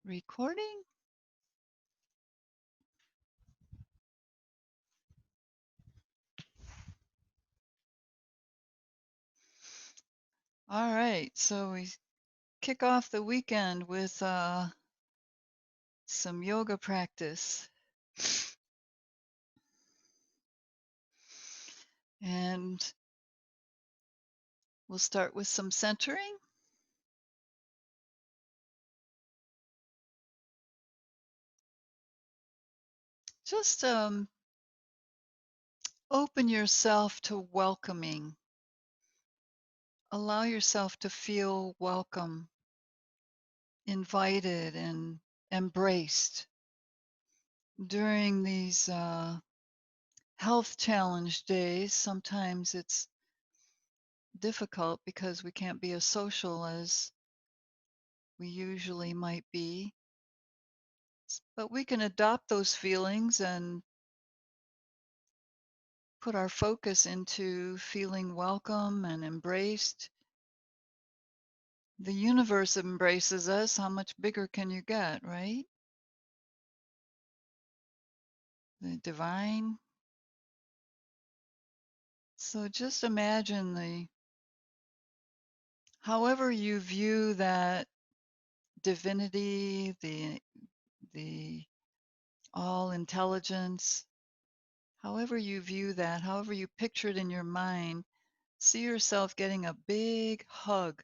Recording? All right, so we kick off the weekend with some yoga practice. And we'll start with some centering. Just open yourself to welcoming. Allow yourself to feel welcome, invited, and embraced. During these health challenge days, sometimes it's difficult because we can't be as social as we usually might be. But we can adopt those feelings and put our focus into feeling welcome and embraced. The universe embraces us. How much bigger can you get, right? The divine. So just imagine however you view that divinity, the all intelligence, however you view that, however you picture it in your mind, see yourself getting a big hug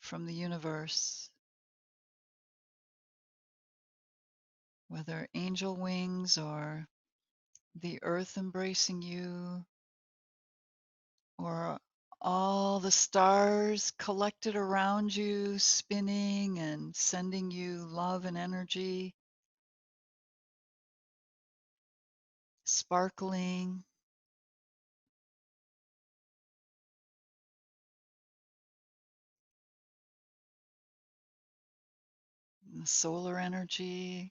from the universe, whether angel wings or the earth embracing you, or all the stars collected around you, spinning and sending you love and energy, sparkling, the solar energy.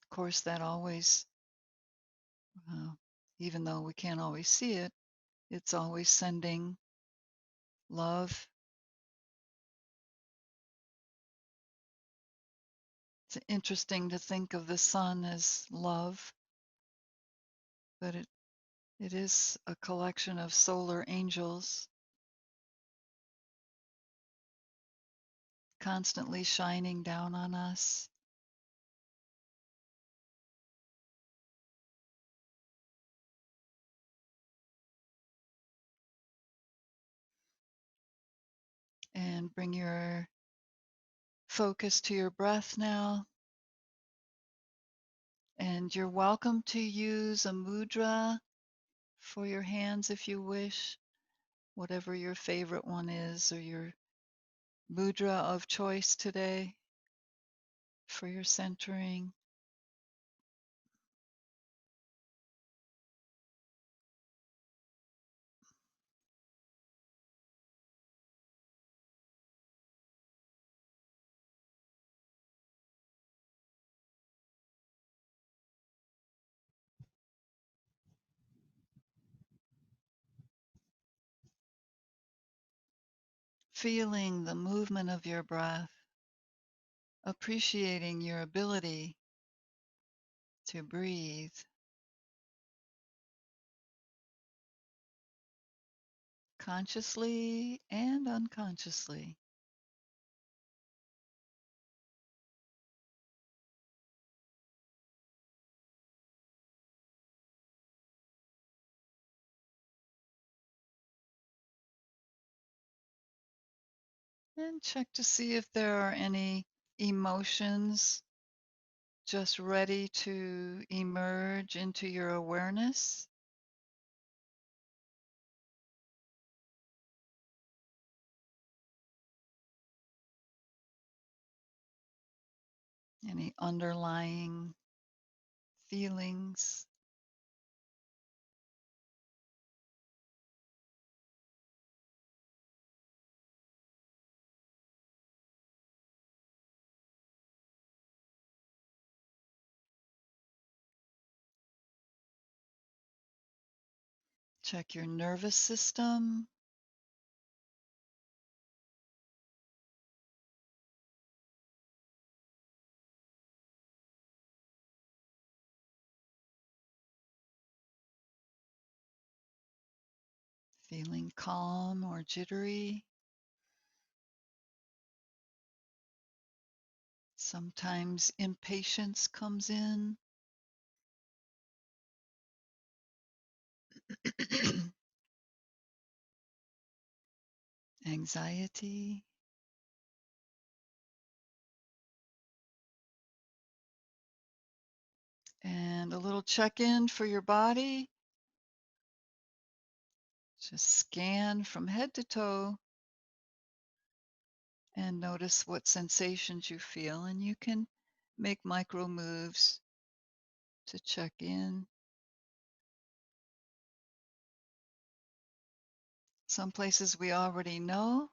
Of course, that always, uh, even though we can't always see it, it's always sending love. It's interesting to think of the sun as love, but it is a collection of solar angels constantly shining down on us. And bring your focus to your breath now. And you're welcome to use a mudra for your hands if you wish, whatever your favorite one is, or your mudra of choice today for your centering. Feeling the movement of your breath, appreciating your ability to breathe consciously and unconsciously. And check to see if there are any emotions just ready to emerge into your awareness. Any underlying feelings. Check your nervous system. feeling calm or jittery. Sometimes impatience comes in. Anxiety. And a little check-in for your body. Just scan from head to toe and notice what sensations you feel. And you can make micro moves to check in. Some places we already know.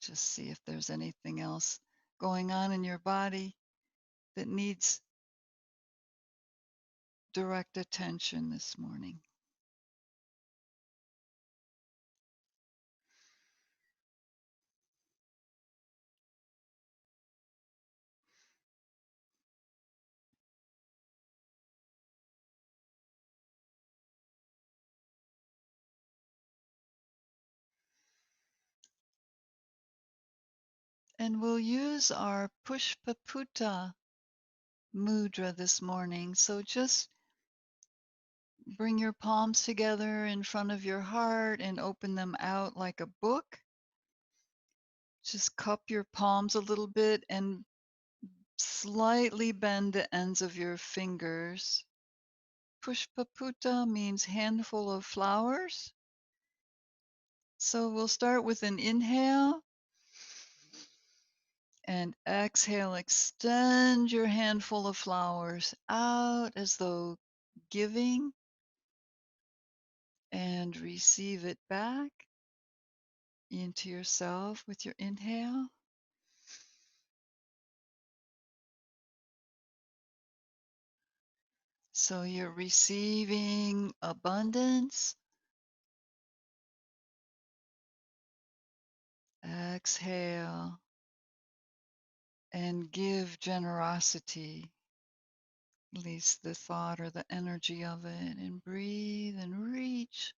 Just see if there's anything else going on in your body that needs direct attention this morning. And we'll use our Pushpaputa Mudra this morning. So just bring your palms together in front of your heart and open them out like a book. Just cup your palms a little bit and slightly bend the ends of your fingers. Pushpaputa means handful of flowers. So we'll start with an inhale and exhale. Extend your handful of flowers out as though giving, and receive it back into yourself with your inhale. So you're receiving abundance. Exhale and give generosity. Release the thought or the energy of it and breathe and reach.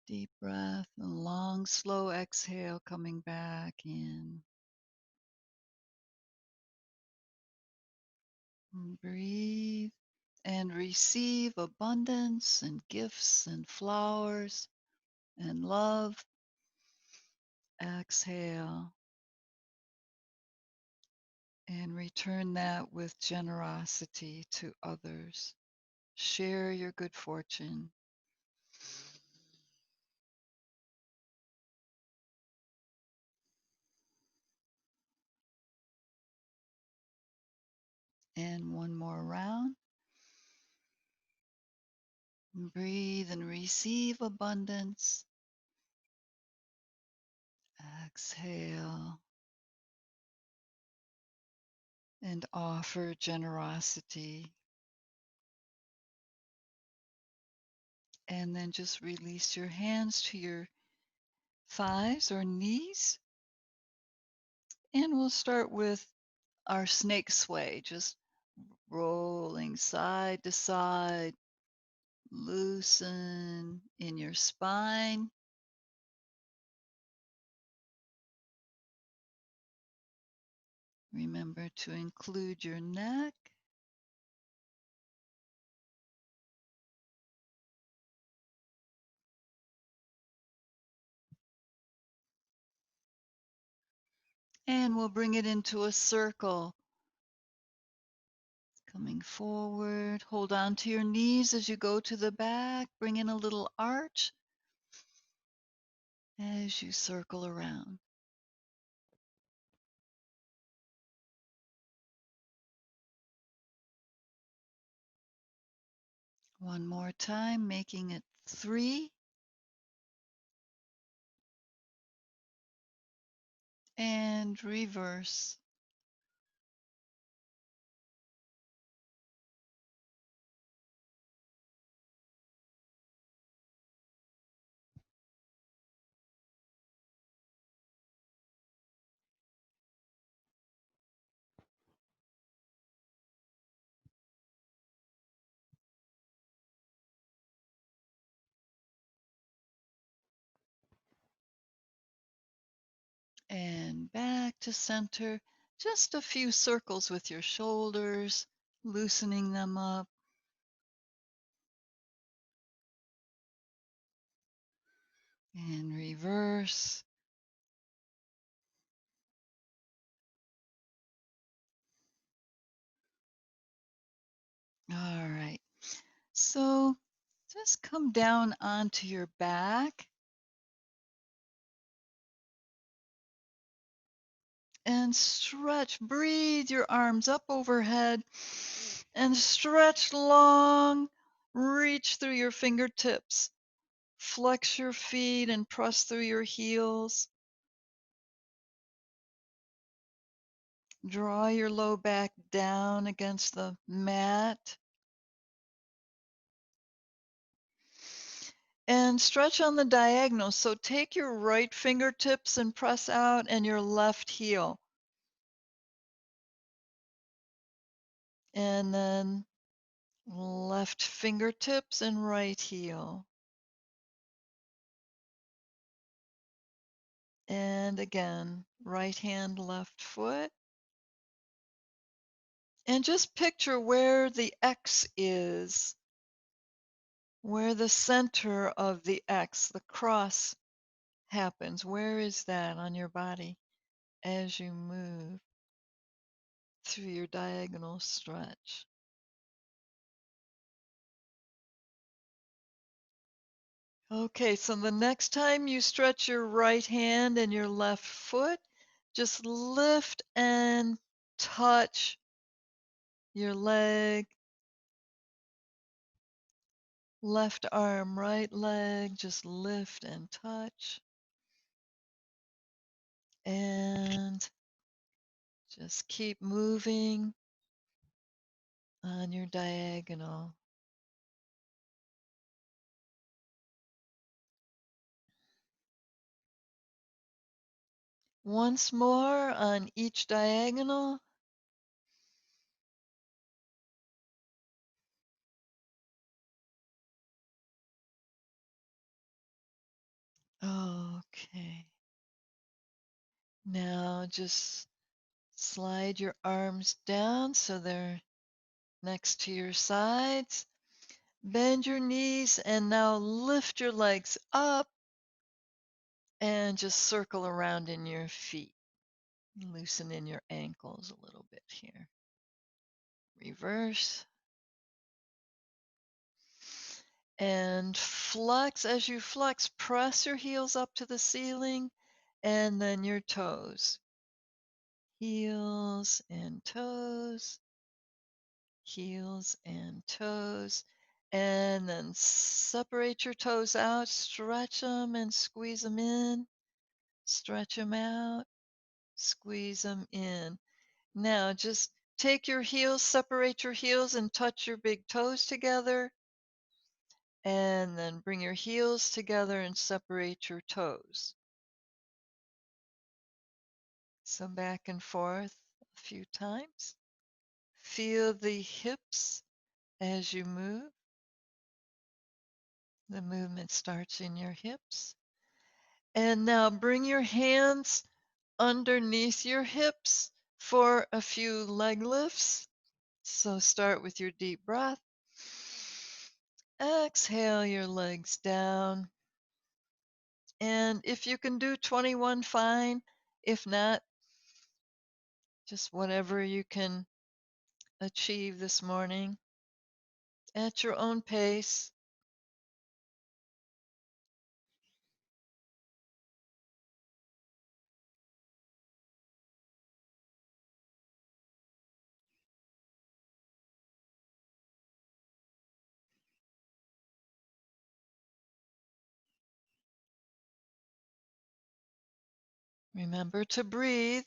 Deep breath and long, slow exhale coming back in. And breathe and receive abundance and gifts and flowers and love. Exhale and return that with generosity to others. Share your good fortune. And one more round. Breathe and receive abundance. Exhale and offer generosity. And then just release your hands to your thighs or knees. And we'll start with our snake sway, just rolling side to side. Loosen in your spine. Remember to include your neck. And we'll bring it into a circle. Coming forward, hold on to your knees as you go to the back. Bring in a little arch as you circle around. One more time, making it 3. And reverse. And back to center. Just a few circles with your shoulders, loosening them up. And reverse. All right. So just come down onto your back and stretch. Breathe your arms up overhead and stretch long. Reach through your fingertips. Flex your feet and press through your heels. Draw your low back down against the mat. And stretch on the diagonal. So take your right fingertips and press out and your left heel. And then left fingertips and right heel. And again, right hand, left foot. And just picture where the X is, where the center of the X, the cross, happens. Where is that on your body as you move through your diagonal stretch? Okay, so the next time you stretch your right hand and your left foot, just lift and touch your leg, left arm, right leg, just lift and touch. And just keep moving on your diagonal. Once more on each diagonal. Okay. Now just slide your arms down so they're next to your sides. Bend your knees and now lift your legs up and just circle around in your feet. Loosen in your ankles a little bit here. Reverse. And flex. As you flex, press your heels up to the ceiling and then your toes. Heels and toes. Heels and toes. And then separate your toes out, stretch them and squeeze them in. Stretch them out, squeeze them in. Now just take your heels, separate your heels and touch your big toes together. And then bring your heels together and separate your toes. So back and forth a few times. Feel the hips as you move. The movement starts in your hips. And now bring your hands underneath your hips for a few leg lifts. So start with your deep breath. Exhale your legs down. And if you can do 21, fine. If not, just whatever you can achieve this morning at your own pace. Remember to breathe.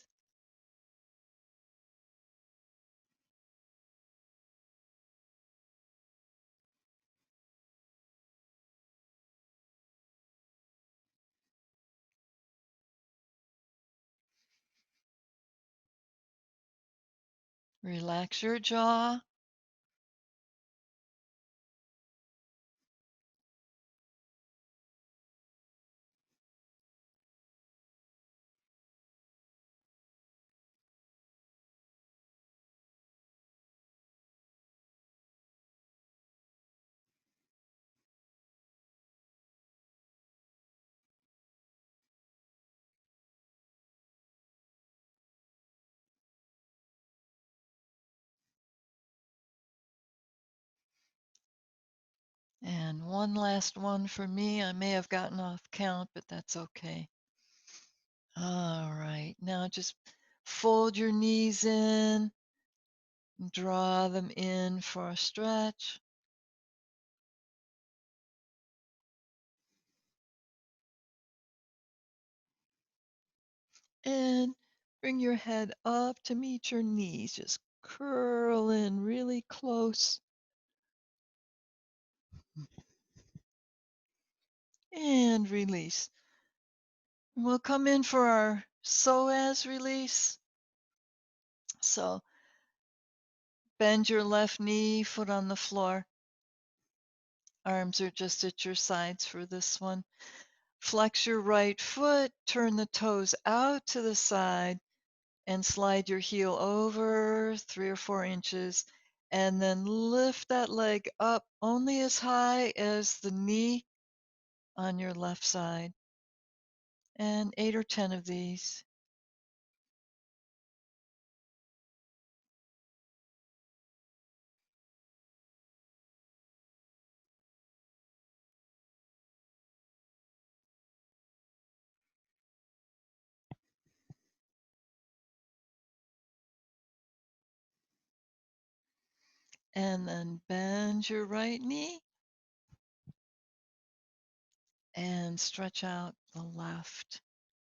Relax your jaw. And one last one for me. I may have gotten off count, but that's okay. All right. Now just fold your knees in, draw them in for a stretch. And bring your head up to meet your knees. Just curl in really close and release. We'll come in for our psoas release. So bend your left knee, foot on the floor. Arms are just at your sides for this one. Flex your right foot, turn the toes out to the side, and slide your heel over 3 or 4 inches. And then lift that leg up only as high as the knee on your left side. And 8 or 10 of these. And then bend your right knee and stretch out the left.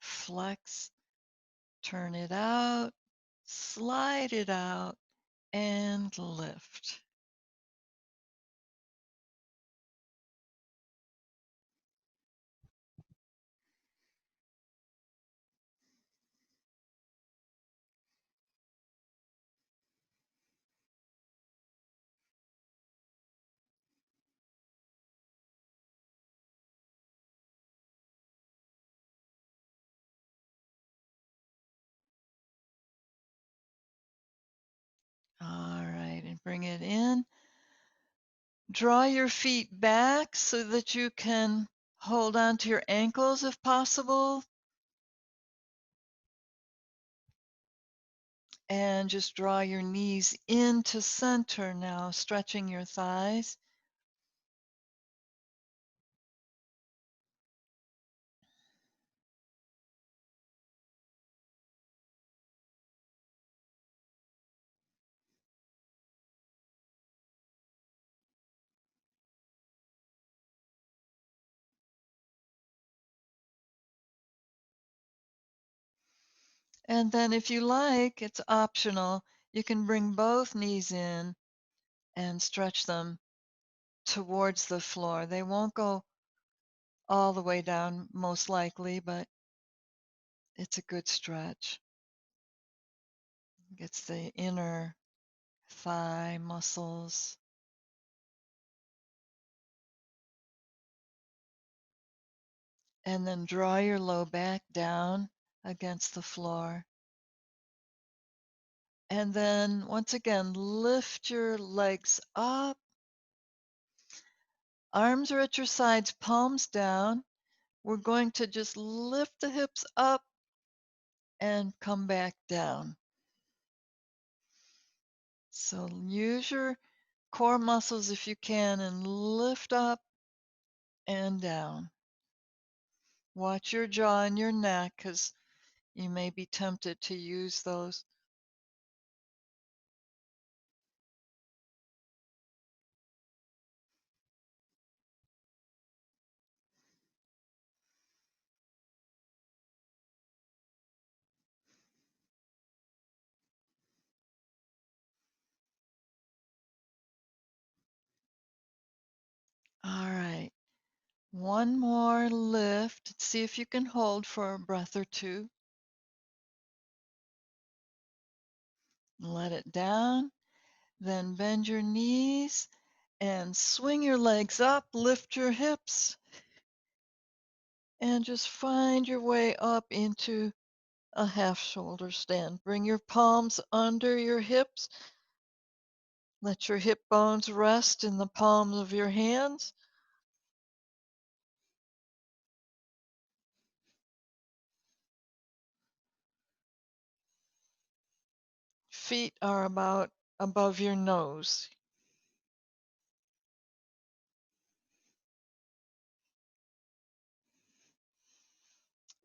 Flex, turn it out, slide it out, and lift. All right, and bring it in. Draw your feet back so that you can hold on to your ankles if possible. And just draw your knees into center now, stretching your thighs. And then if you like, it's optional. You can bring both knees in and stretch them towards the floor. They won't go all the way down, most likely, but it's a good stretch. Gets the inner thigh muscles. And then draw your low back down against the floor. And then once again, lift your legs up. Arms are at your sides, palms down. We're going to just lift the hips up and come back down. So use your core muscles if you can and lift up and down. Watch your jaw and your neck because you may be tempted to use those. All right. One more lift. See if you can hold for a breath or two. Let it down. Then bend your knees and swing your legs up. Lift your hips and just find your way up into a half shoulder stand. Bring your palms under your hips. Let your hip bones rest in the palms of your hands. Feet are about above your nose.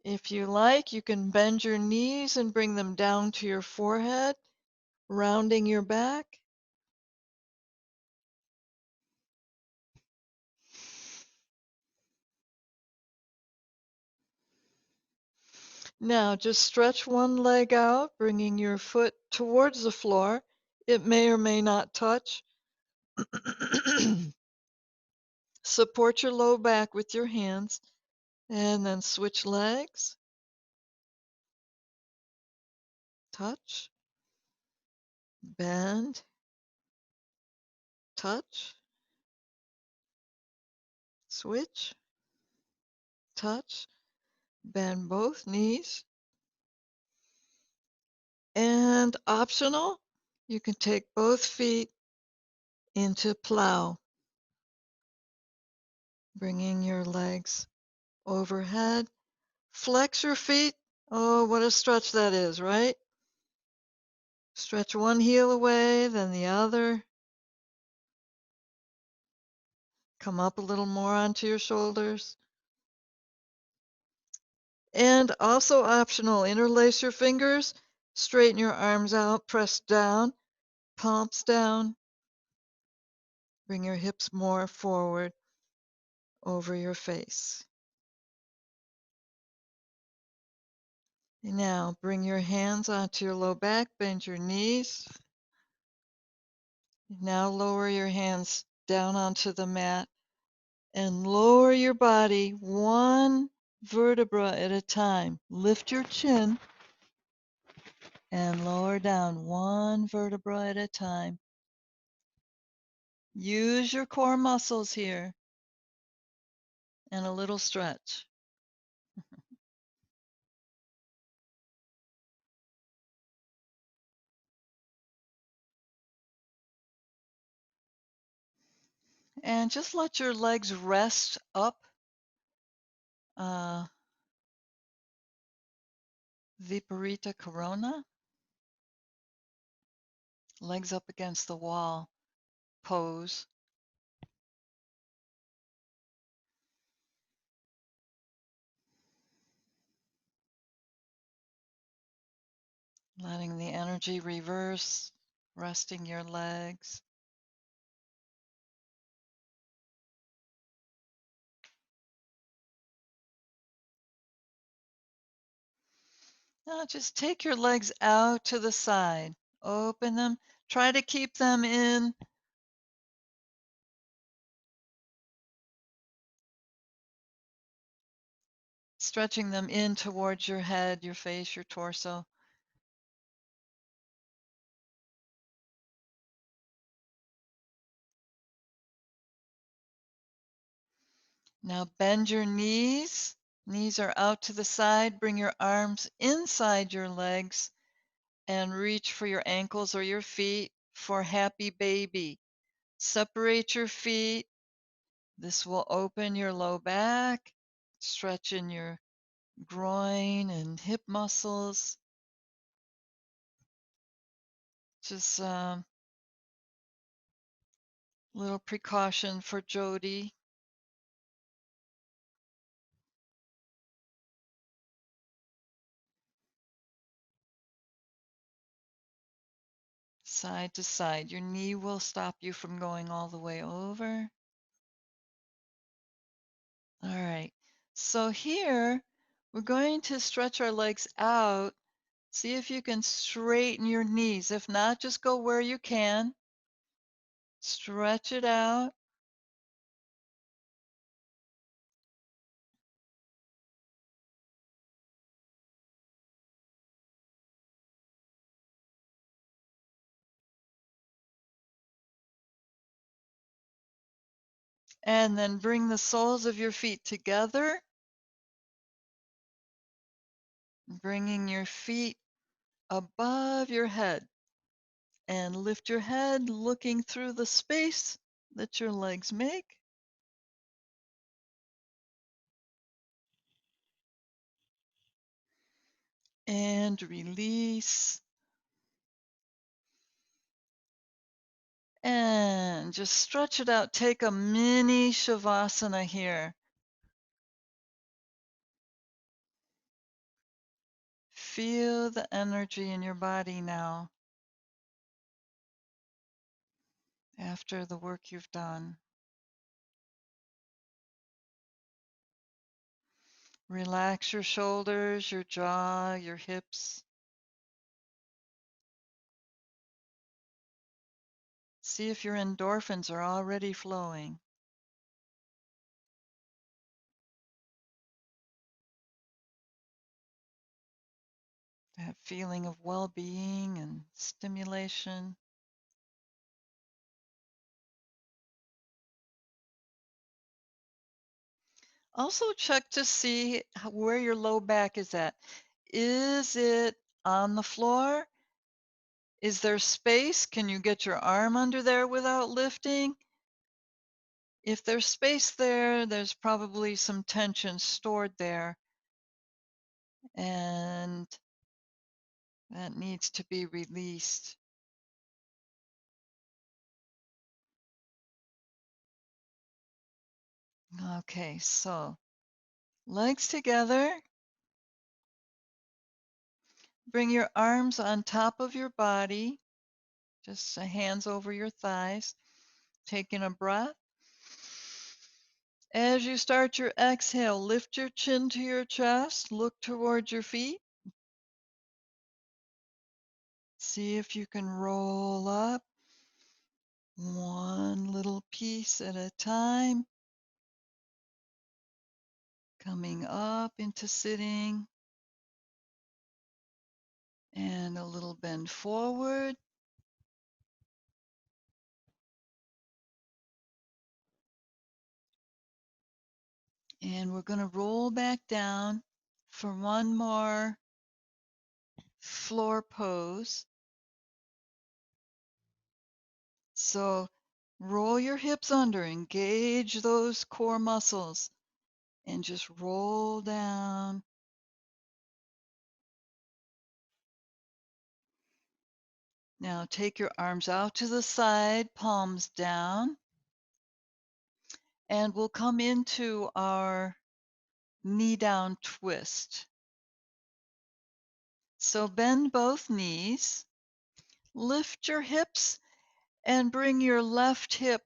If you like, you can bend your knees and bring them down to your forehead, rounding your back. Now just stretch one leg out, bringing your foot towards the floor. It may or may not touch. Support your low back with your hands and then switch legs. Touch, bend, touch, switch, touch, bend both knees. And optional, you can take both feet into plow, bringing your legs overhead. Flex your feet. Oh, what a stretch that is, right? Stretch one heel away, then the other. Come up a little more onto your shoulders. And also optional, interlace your fingers, straighten your arms out, press down, palms down. Bring your hips more forward over your face. Now bring your hands onto your low back, bend your knees. Now lower your hands down onto the mat and lower your body one vertebra at a time. Lift your chin and lower down one vertebra at a time. Use your core muscles here and a little stretch. And just let your legs rest up. Viparita Corona. Legs up against the wall pose. Letting the energy reverse, resting your legs. Now just take your legs out to the side. Open them. Try to keep them in. Stretching them in towards your head, your face, your torso. Now bend your knees. Knees are out to the side. Bring your arms inside your legs and reach for your ankles or your feet for happy baby. Separate your feet. This will open your low back, stretch in your groin and hip muscles. Just little precaution for Jody. Side to side. Your knee will stop you from going all the way over. All right. So here, we're going to stretch our legs out. See if you can straighten your knees. If not, just go where you can. Stretch it out. And then bring the soles of your feet together. Bringing your feet above your head. And lift your head, looking through the space that your legs make. And release. And just stretch it out. Take a mini Shavasana here. Feel the energy in your body now after the work you've done. Relax your shoulders, your jaw, your hips. See if your endorphins are already flowing. That feeling of well-being and stimulation. Also check to see where your low back is at. Is it on the floor? Is there space? Can you get your arm under there without lifting? If there's space there, there's probably some tension stored there, and that needs to be released. Okay, so legs together. Bring your arms on top of your body, just hands over your thighs, taking a breath. As you start your exhale, lift your chin to your chest, look towards your feet. See if you can roll up one little piece at a time, coming up into sitting, and a little bend forward. And we're going to roll back down for one more floor pose. So roll your hips under, engage those core muscles, and just roll down. Now take your arms out to the side, palms down, and we'll come into our knee down twist. So bend both knees, lift your hips, and bring your left hip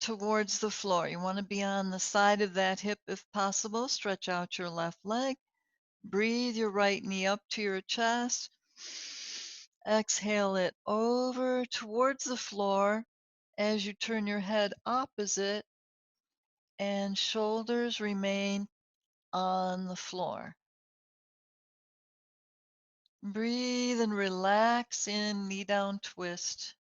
towards the floor. You want to be on the side of that hip if possible. Stretch out your left leg. Breathe your right knee up to your chest. Exhale it over towards the floor as you turn your head opposite, and shoulders remain on the floor. Breathe and relax in knee down twist.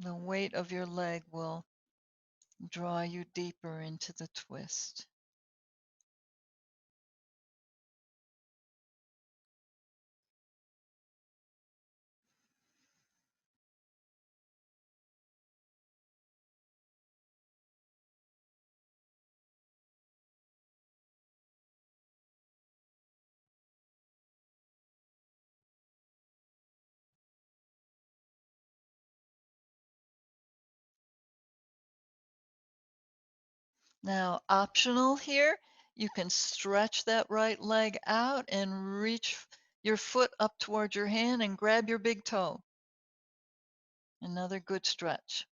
The weight of your leg will draw you deeper into the twist. Now, optional here, you can stretch that right leg out and reach your foot up toward your hand and grab your big toe. Another good stretch.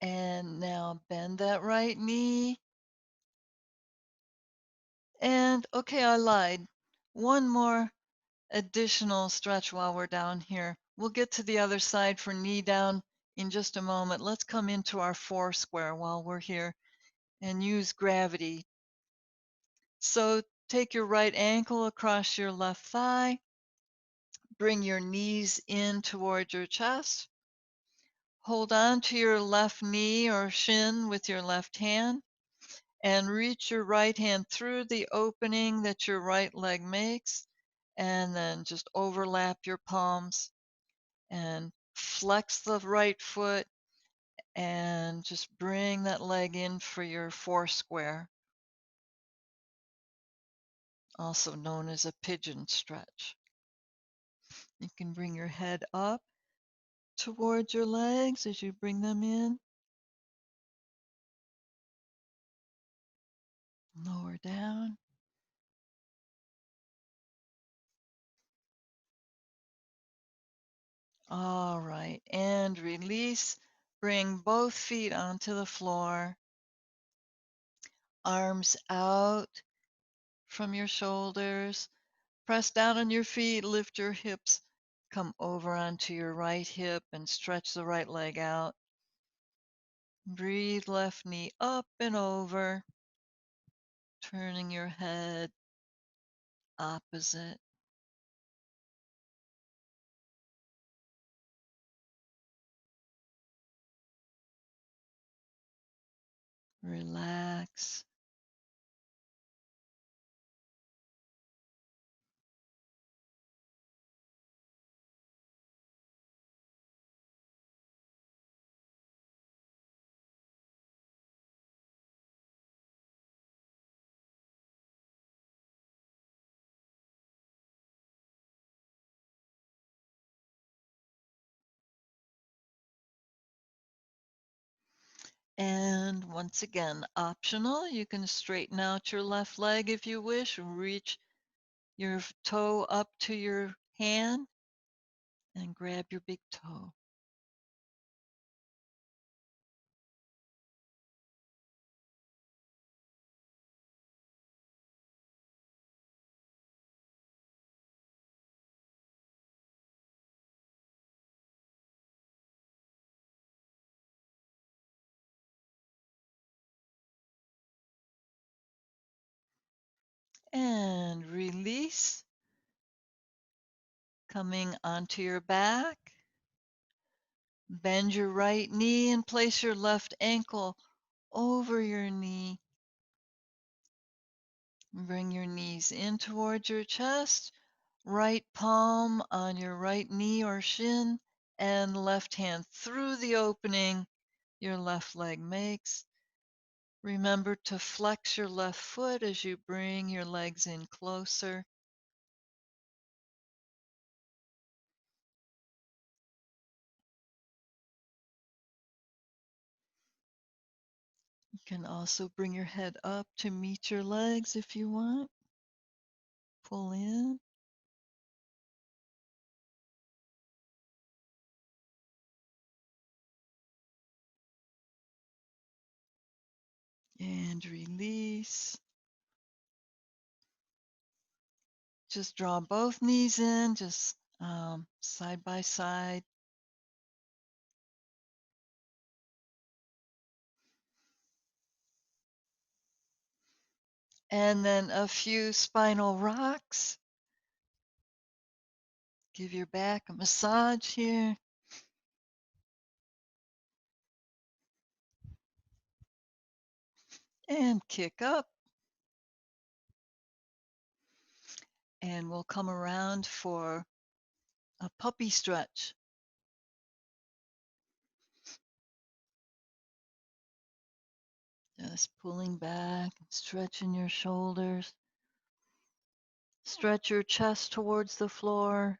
And now bend that right knee. And okay, I lied. One more additional stretch while we're down here. We'll get to the other side for knee down in just a moment. Let's come into our four square while we're here and use gravity. So take your right ankle across your left thigh. Bring your knees in toward your chest. Hold on to your left knee or shin with your left hand and reach your right hand through the opening that your right leg makes, and then just overlap your palms and flex the right foot and just bring that leg in for your four square, also known as a pigeon stretch. You can bring your head up towards your legs as you bring them in. Lower down. All right. And release. Bring both feet onto the floor. Arms out from your shoulders. Press down on your feet. Lift your hips. Come over onto your right hip and stretch the right leg out. Breathe left knee up and over. Turning your head opposite. Relax. And once again, optional, you can straighten out your left leg if you wish. Reach your toe up to your hand and grab your big toe. And release. Coming onto your back. Bend your right knee and place your left ankle over your knee. Bring your knees in towards your chest. Right palm on your right knee or shin, and left hand through the opening your left leg makes. Remember to flex your left foot as you bring your legs in closer. You can also bring your head up to meet your legs if you want. Pull in. And release. Just draw both knees in, just side by side. And then a few spinal rocks. Give your back a massage here. And kick up. And we'll come around for a puppy stretch. Just pulling back, stretching your shoulders. Stretch your chest towards the floor.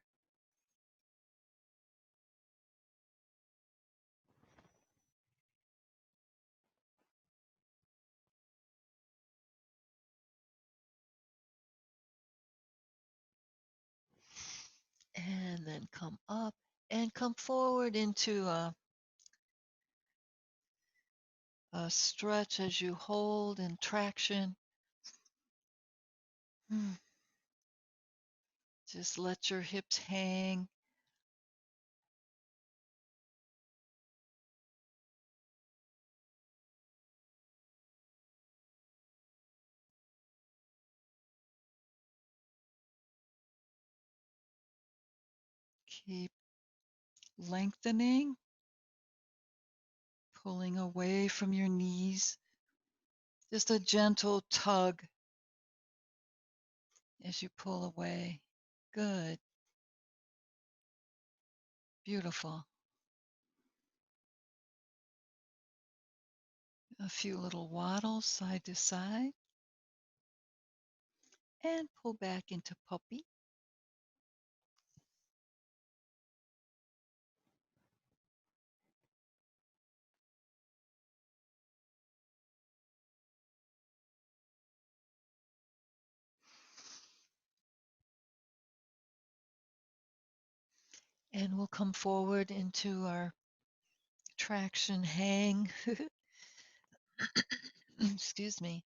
And then come up and come forward into a stretch as you hold and traction. Just let your hips hang. Keep lengthening, pulling away from your knees. Just a gentle tug as you pull away. Good. Beautiful. A few little waddles side to side. And pull back into puppy. And we'll come forward into our traction hang. Excuse me.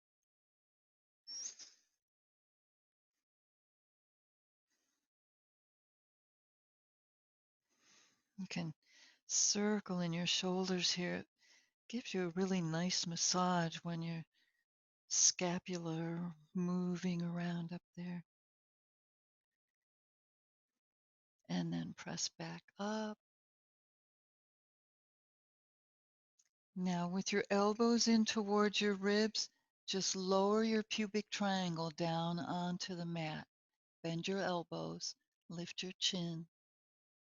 You can circle in your shoulders here. It gives you a really nice massage when your scapular moving around up there. And then press back up. Now with your elbows in towards your ribs, just lower your pubic triangle down onto the mat. Bend your elbows, lift your chin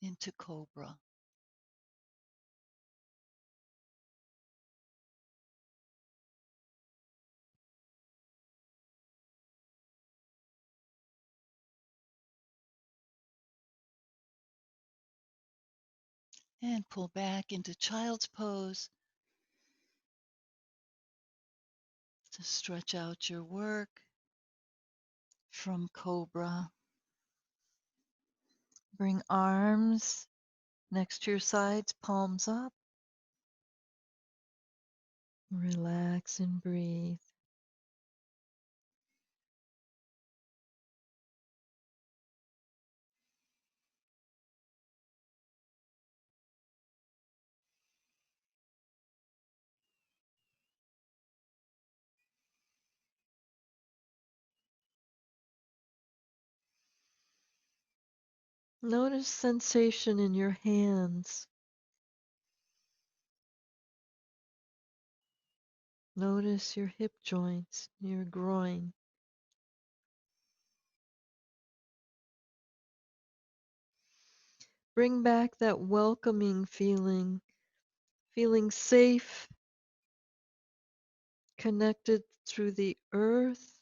into Cobra. And pull back into Child's Pose to stretch out your work from Cobra. Bring arms next to your sides, palms up. Relax and breathe. Notice sensation in your hands. Notice your hip joints, your groin. Bring back that welcoming feeling, feeling safe, connected through the earth.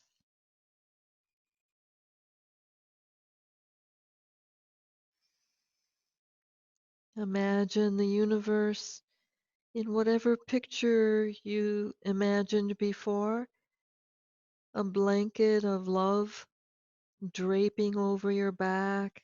Imagine the universe in whatever picture you imagined before, a blanket of love draping over your back.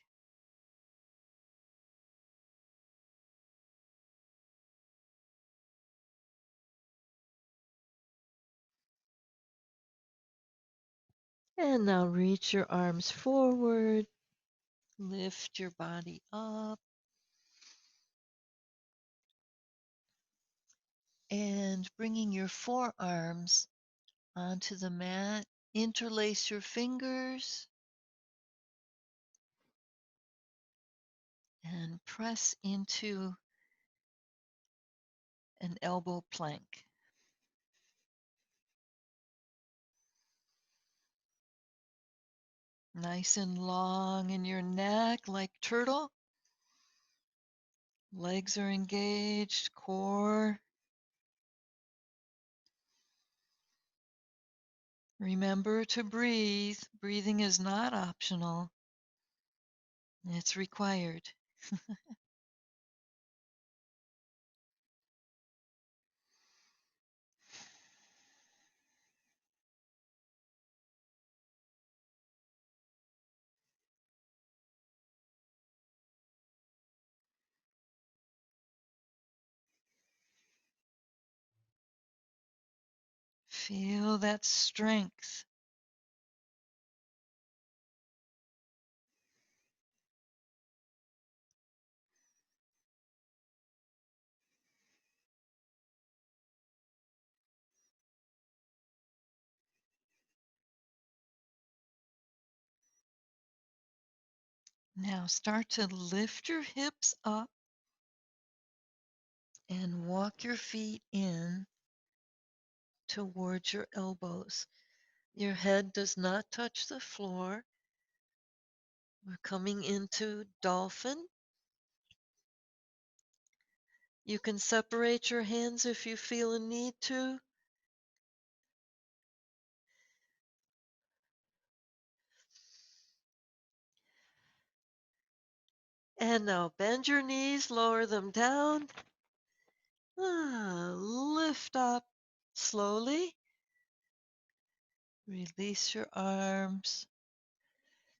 And now reach your arms forward, lift your body up, and bringing your forearms onto the mat, interlace your fingers and press into an elbow plank. Nice and long in your neck like turtle. Legs are engaged, core. Remember to breathe. Breathing is not optional. It's required. Feel that strength. Now start to lift your hips up and walk your feet in towards your elbows. Your head does not touch the floor. We're coming into Dolphin. You can separate your hands if you feel a need to. And now bend your knees, lower them down. Lift up slowly. Release your arms.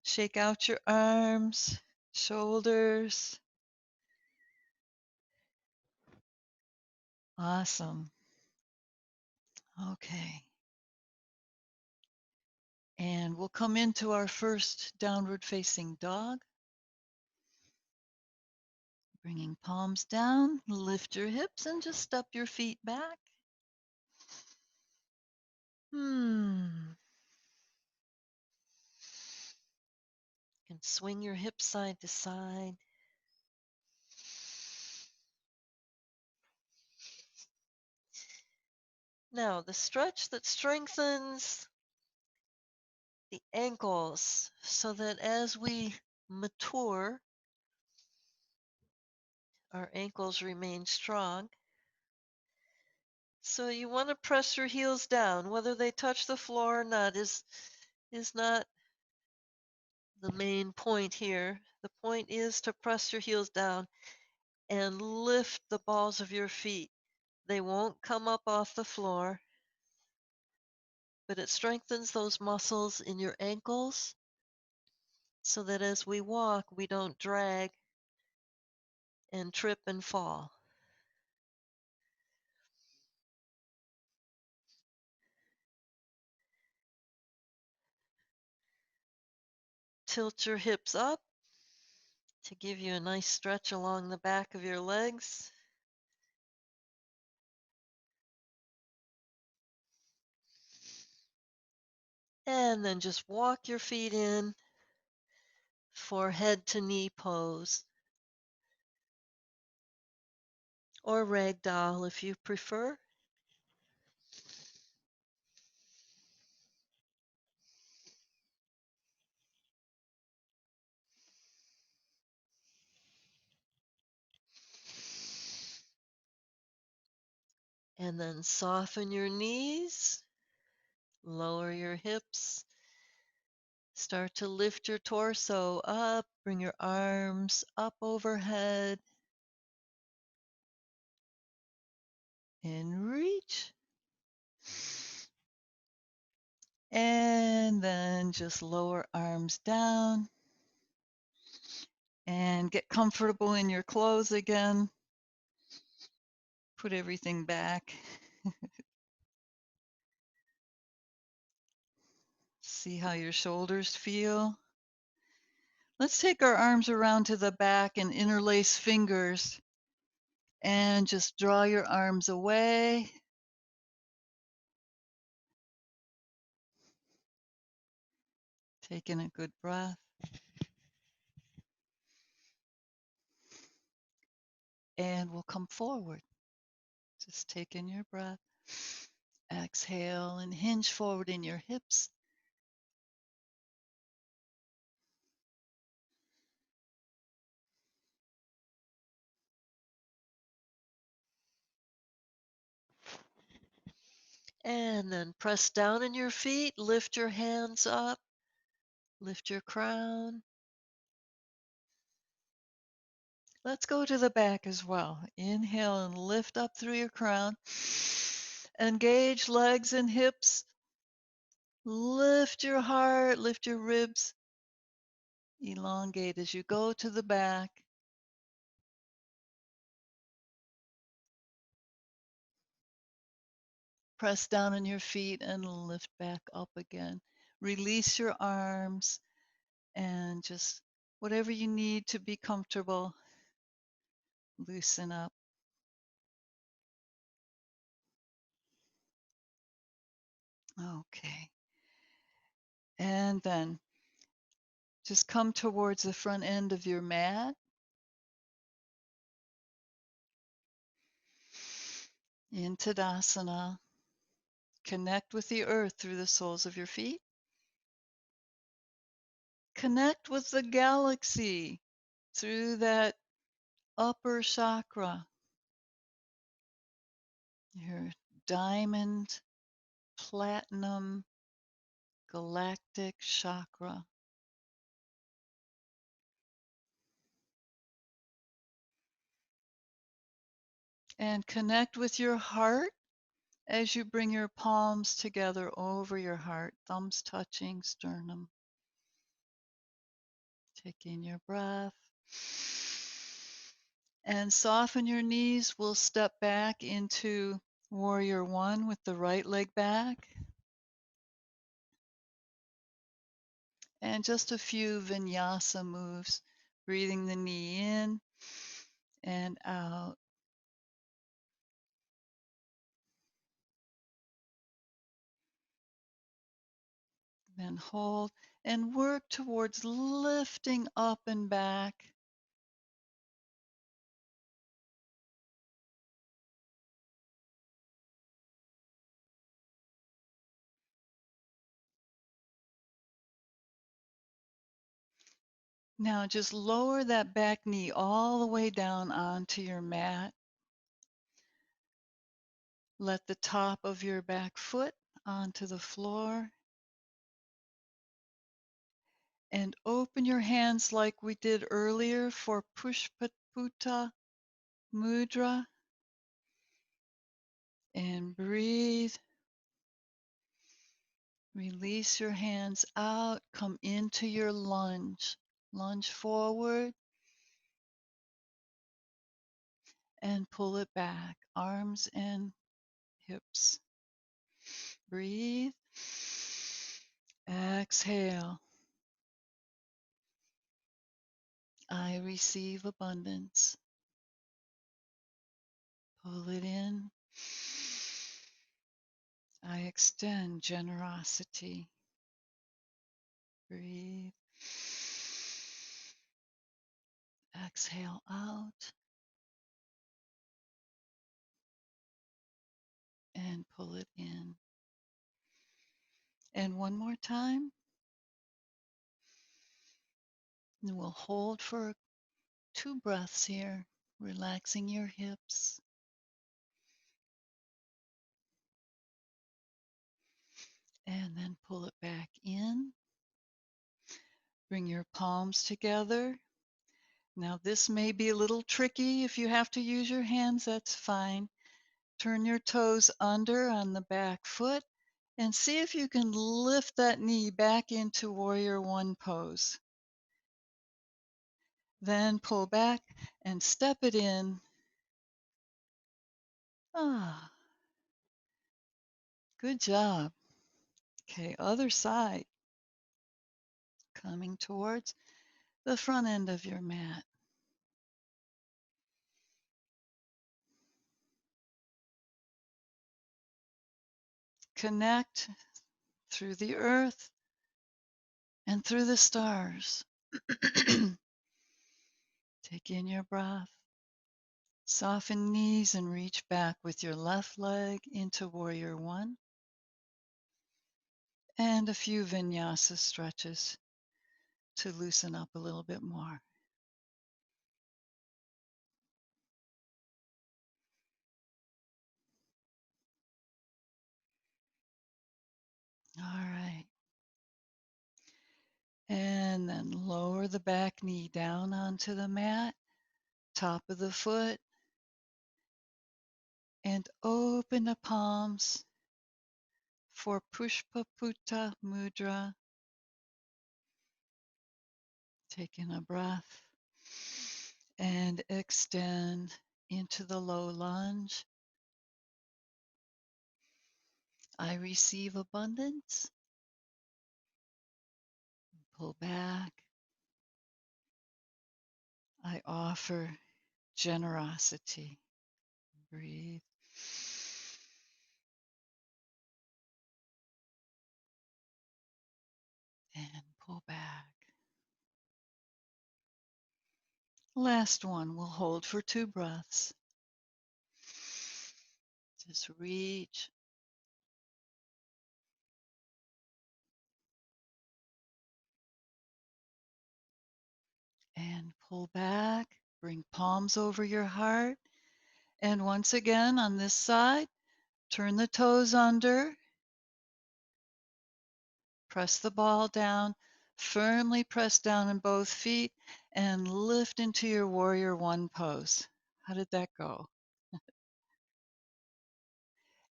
Shake out your arms, shoulders. Awesome. Okay. And we'll come into our first downward facing dog. Bringing palms down, lift your hips and just step your feet back. You can swing your hips side to side. Now, the stretch that strengthens the ankles so that as we mature, our ankles remain strong. So you want to press your heels down. Whether they touch the floor or not is not the main point here. The point is to press your heels down and lift the balls of your feet. They won't come up off the floor, but it strengthens those muscles in your ankles so that as we walk, we don't drag and trip and fall. Tilt your hips up to give you a nice stretch along the back of your legs. And then just walk your feet in for head to knee pose or ragdoll if you prefer. And then soften your knees, lower your hips, start to lift your torso up, bring your arms up overhead, and reach. And then just lower arms down and get comfortable in your clothes again. Put everything back. See how your shoulders feel. Let's take our arms around to the back and interlace fingers and just draw your arms away. Taking a good breath. And we'll come forward. Just take in your breath. Exhale and hinge forward in your hips. And then press down in your feet, lift your hands up, lift your crown. Let's go to the back as well. Inhale and lift up through your crown. Engage legs and hips. Lift your heart, lift your ribs. Elongate as you go to the back. Press down on your feet and lift back up again. Release your arms and just whatever you need to be comfortable, loosen up. Okay. And then just come towards the front end of your mat. In Tadasana. Connect with the earth through the soles of your feet. Connect with the galaxy through that upper chakra, your diamond, platinum, galactic chakra. And connect with your heart as you bring your palms together over your heart, thumbs touching sternum. Take in your breath. And soften your knees. We'll step back into Warrior One with the right leg back. And just a few vinyasa moves, breathing the knee in and out. Then hold and work towards lifting up and back. Now just lower that back knee all the way down onto your mat. Let the top of your back foot onto the floor. And open your hands like we did earlier for Pushpaputa Mudra. And breathe. Release your hands out. Come into your lunge. Lunge forward and pull it back. Arms and hips. Breathe. Exhale. I receive abundance. Pull it in. I extend generosity. Breathe. Exhale out. And pull it in. And one more time. And we'll hold for 2 breaths here, relaxing your hips. And then pull it back in. Bring your palms together. Now, this may be a little tricky. If you have to use your hands, that's fine. Turn your toes under on the back foot and see if you can lift that knee back into Warrior One pose. Then pull back and step it in. Ah, good job. Okay, other side. Coming towards the front end of your mat. Connect through the earth and through the stars. Take in your breath. Soften knees and reach back with your left leg into Warrior One. And a few vinyasa stretches to loosen up a little bit more. All right. And then lower the back knee down onto the mat, top of the foot, and open the palms for Pushpaputa Mudra. Take in a breath and extend into the low lunge. I receive abundance. Pull back. I offer generosity. Breathe. And pull back. Last one, we'll hold for 2 breaths. Just reach. And pull back. Bring palms over your heart. And once again, on this side, turn the toes under. Press the ball down. Firmly press down in both feet and lift into your Warrior One pose. How did that go?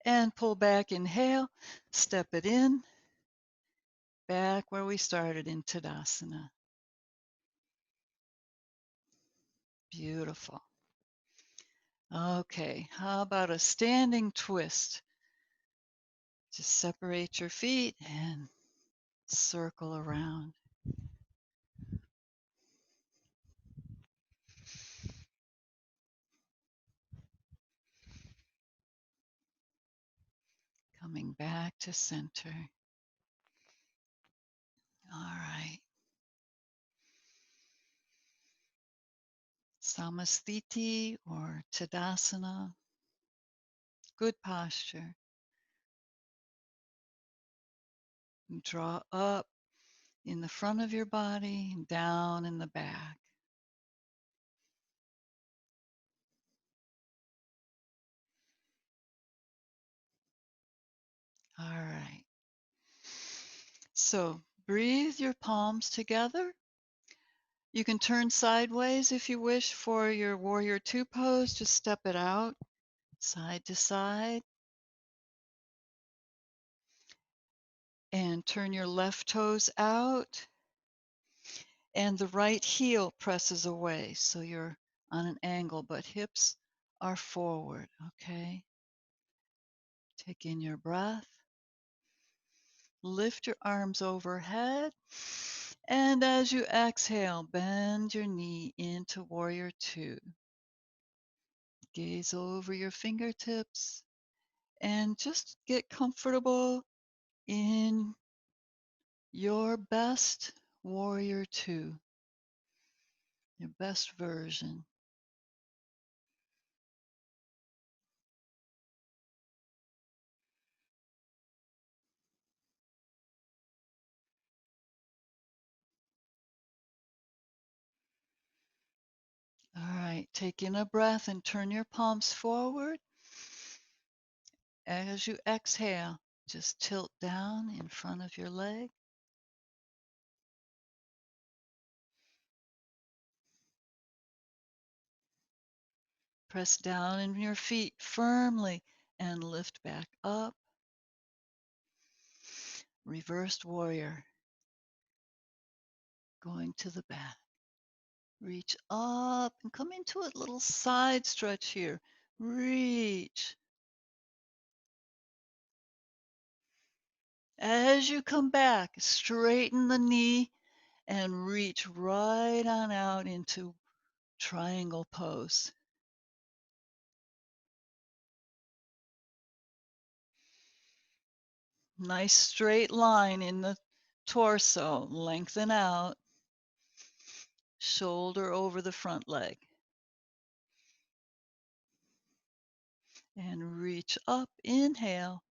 And pull back, inhale, step it in, back where we started in Tadasana. Beautiful. Okay, how about a standing twist? Just separate your feet and circle around. Coming back to center. All right. Samasthiti or Tadasana. Good posture. Draw up in the front of your body, down in the back. All right. So breathe your palms together. You can turn sideways if you wish for your warrior two pose. Just step it out side to side and turn your left toes out and the right heel presses away. So you're on an angle, but hips are forward. Okay. Take in your breath. Lift your arms overhead. And as you exhale, bend your knee into warrior two. Gaze over your fingertips and just get comfortable in your best warrior two, your best version. All right, take in a breath and turn your palms forward. As you exhale, just tilt down in front of your leg. Press down in your feet firmly and lift back up. Reversed warrior. Going to the back. Reach up and come into a little side stretch here. Reach. As you come back, straighten the knee and reach right on out into triangle pose. Nice straight line in the torso. Lengthen out. Shoulder over the front leg. And reach up. Inhale.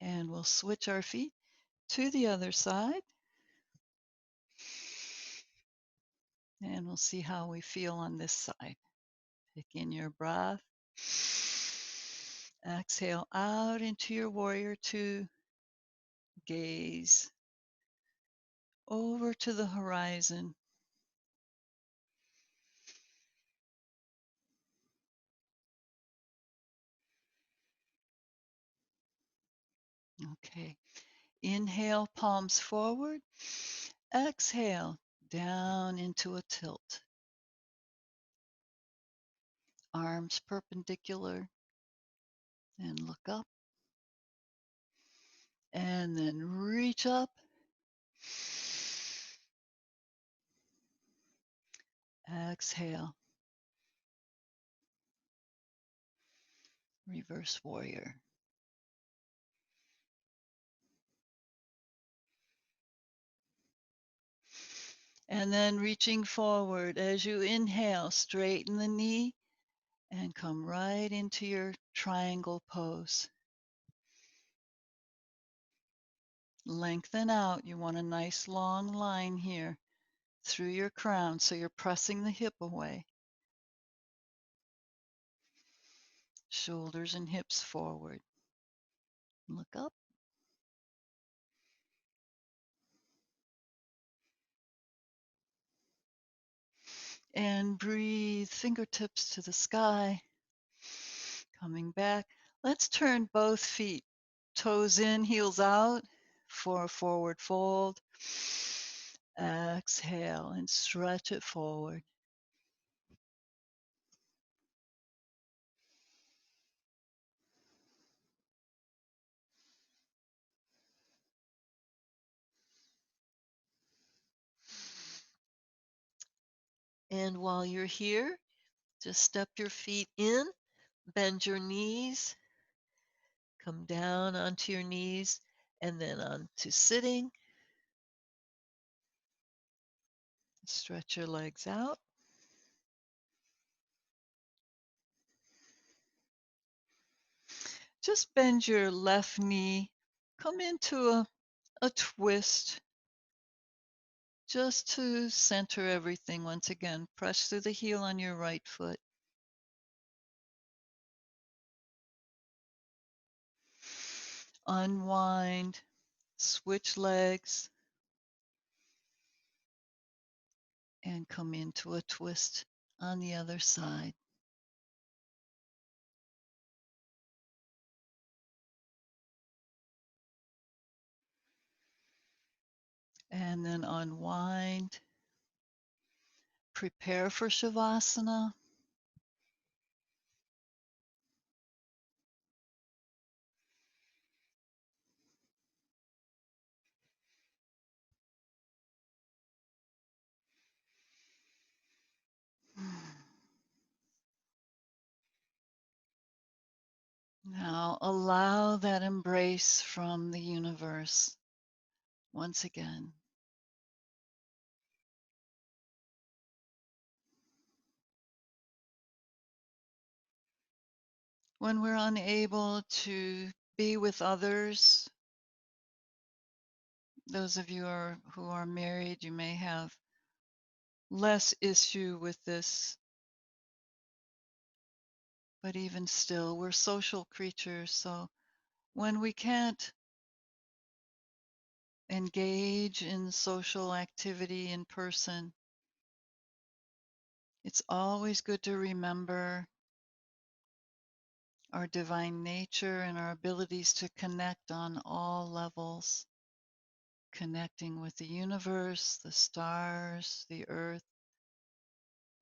And we'll switch our feet to the other side. And we'll see how we feel on this side. Take in your breath. Exhale out into your warrior two. Gaze over to the horizon. Okay. Inhale, palms forward. Exhale, down into a tilt. Arms perpendicular. And look up. And then reach up. Exhale. Reverse warrior. And then reaching forward as you inhale, straighten the knee and come right into your triangle pose. Lengthen out. You want a nice long line here through your crown, so you're pressing the hip away. Shoulders and hips forward. Look up. And breathe, fingertips to the sky. Coming back. Let's turn both feet. Toes in, heels out for a forward fold. Exhale and stretch it forward. And while you're here, just step your feet in, bend your knees, come down onto your knees, and then onto sitting. Stretch your legs out. Just bend your left knee, come into a twist, just to center everything once again. Press through the heel on your right foot. Unwind, switch legs, and come into a twist on the other side. And then unwind. Prepare for Savasana. Now allow that embrace from the universe once again. When we're unable to be with others, those of you who are married, you may have less issue with this, but even still, we're social creatures. So when we can't engage in social activity in person, it's always good to remember our divine nature and our abilities to connect on all levels, connecting with the universe, the stars, the earth,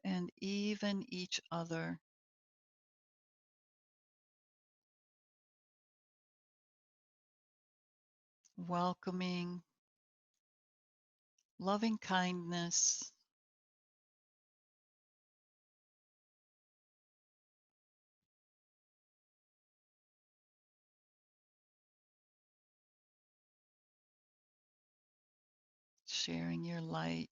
and even each other. Welcoming, loving kindness, sharing your light.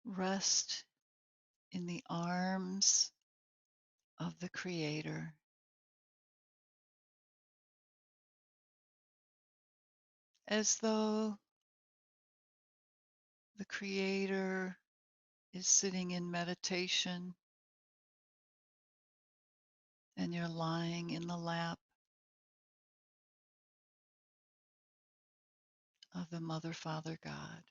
Rest in the arms of the Creator, as though the Creator is sitting in meditation and you're lying in the lap of the Mother, Father, God.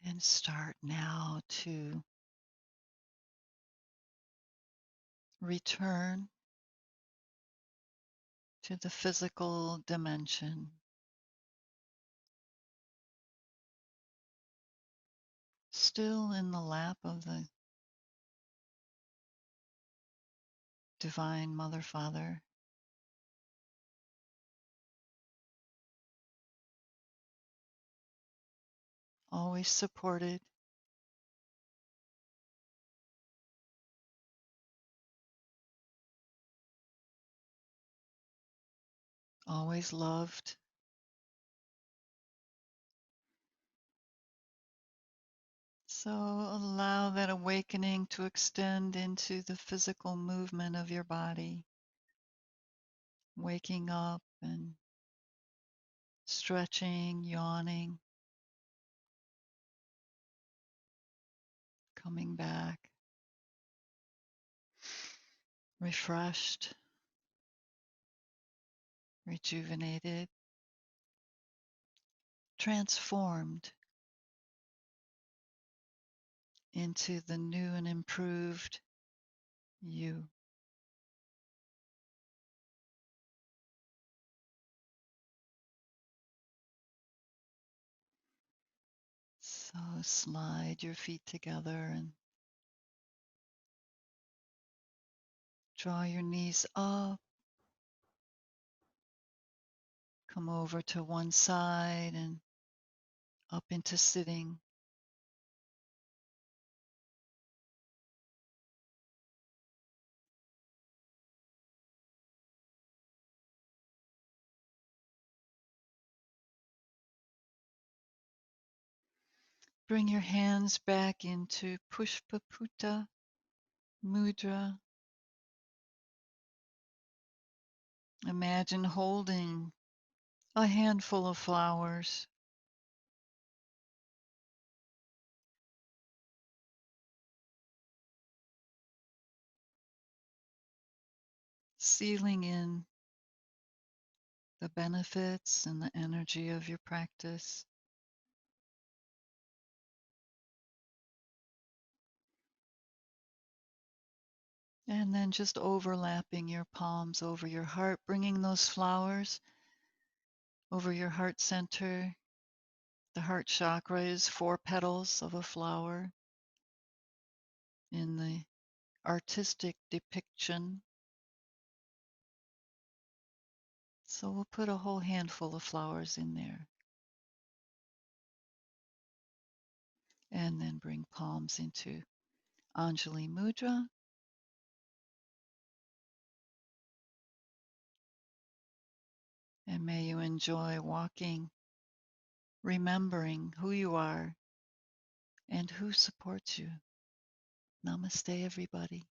And start now to return to the physical dimension, still in the lap of the Divine Mother Father, always supported, always loved. So allow that awakening to extend into the physical movement of your body, waking up and stretching, yawning, coming back, refreshed, rejuvenated, transformed into the new and improved you. So slide your feet together and draw your knees up. Come over to one side and up into sitting. Bring your hands back into Pushpaputa Mudra. Imagine holding a handful of flowers, sealing in the benefits and the energy of your practice. And then just overlapping your palms over your heart, bringing those flowers over your heart center. The heart chakra is 4 petals of a flower in the artistic depiction. So we'll put a whole handful of flowers in there. And then bring palms into Anjali Mudra. And may you enjoy walking, remembering who you are and who supports you. Namaste, everybody.